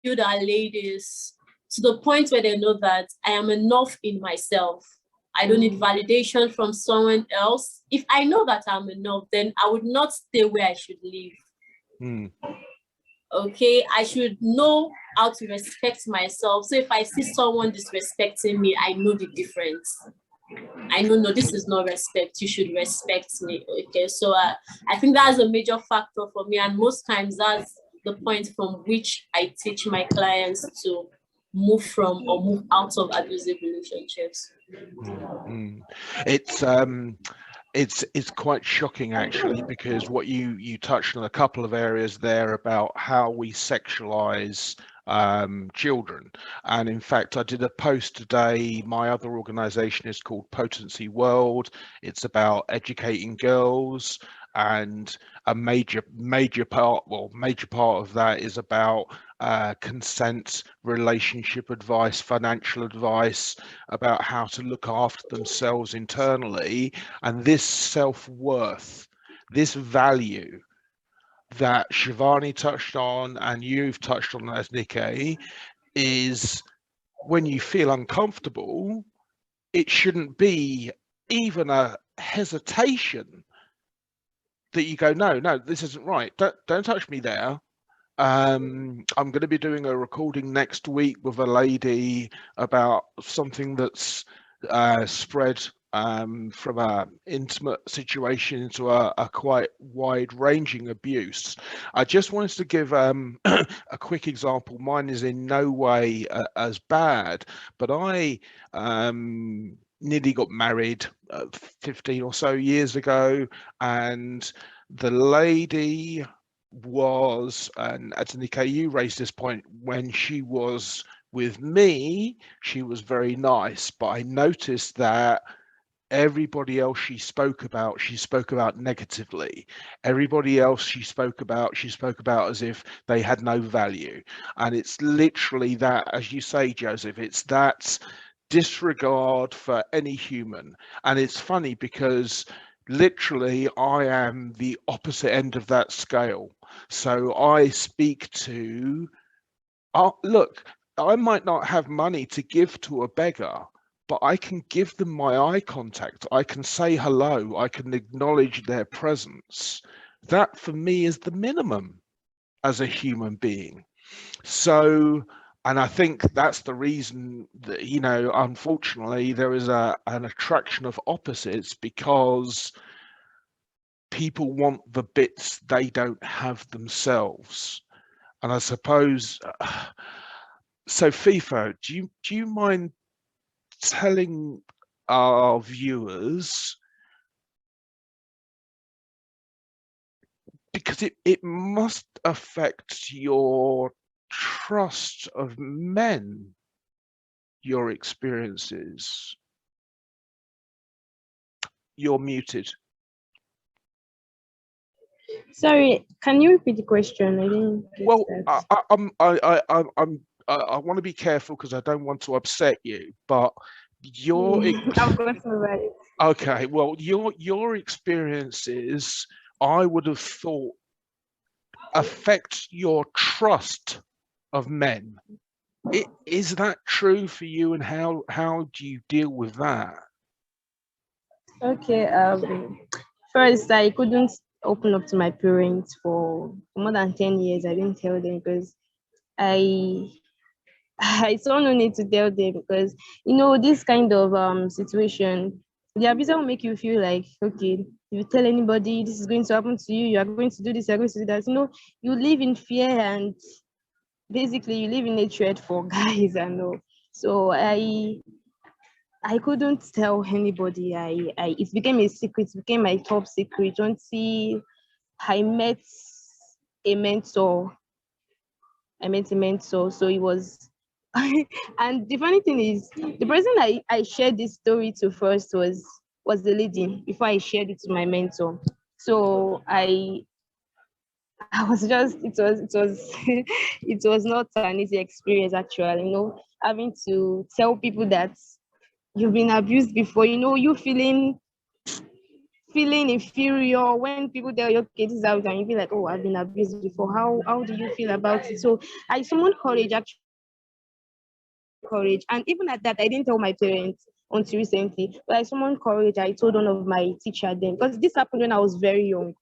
build our ladies to the point where they know that I am enough in myself. I don't need validation from someone else. If I know that I'm enough, then I would not stay where I should live. Okay, I should know how to respect myself. So if I see someone disrespecting me, I know the difference. I know, no, this is not respect. You should respect me. Okay, so I think that's a major factor for me. And most times that's the point from which I teach my clients to move from or move out of abusive relationships. It's quite shocking actually, because what you touched on a couple of areas there about how we sexualize children. And in fact, I did a post today. My other organization is called Potency World. It's about educating girls, and a major part of that is about consent, relationship advice, financial advice, about how to look after themselves internally. And this self-worth, this value that Shivani touched on and you've touched on as Nikki, is when you feel uncomfortable, it shouldn't be even a hesitation that you go, no, this isn't right. Don't touch me there. I'm going to be doing a recording next week with a lady about something that's spread from an intimate situation into a quite wide-ranging abuse. I just wanted to give a quick example. Mine is in no way as bad, but I nearly got married 15 or so years ago, and the lady was, and Adenike, you raised this point, when she was with me, she was very nice, but I noticed that everybody else she spoke about negatively. Everybody else she spoke about as if they had no value. And it's literally that, as you say, Joseph, it's that disregard for any human. And it's funny because literally I am the opposite end of that scale. So I speak to, look, I might not have money to give to a beggar, but I can give them my eye contact. I can say hello. I can acknowledge their presence. That for me is the minimum as a human being. So, and I think that's the reason that, you know, unfortunately, there is an attraction of opposites, because people want the bits they don't have themselves. And I suppose, so FIFA, do you mind telling our viewers, because it must affect your trust of men, your experiences. You're muted. Sorry, can you repeat the question? I didn't get Well, that. I want to be careful because I don't want to upset you, but your I'm going to write it. okay, well, your experiences, I would have thought, affect your trust of men. Is that true for you, and how do you deal with that? Okay. First, I couldn't open up to my parents for more than 10 years. I didn't tell them because I I saw no need to tell them, because this kind of situation, the abuser will make you feel like, okay, if you tell anybody this is going to happen to you, you are going to do this, you are going to do that. You live in fear, and basically you live in hatred for guys and all. So I couldn't tell anybody. It became a secret, it became my top secret until I met a mentor. So it was and the funny thing is, the person I shared this story to first was the lady before I shared it to my mentor. So I was just it was it was not an easy experience actually, having to tell people that you've been abused before, you feeling feeling inferior when people tell you, okay, this is how it is, and you feel like, oh, I've been abused before. How do you feel about it? So I summoned courage, actually courage. And even at that, I didn't tell my parents until recently. But I summoned courage. I told one of my teacher then, because this happened when I was very young.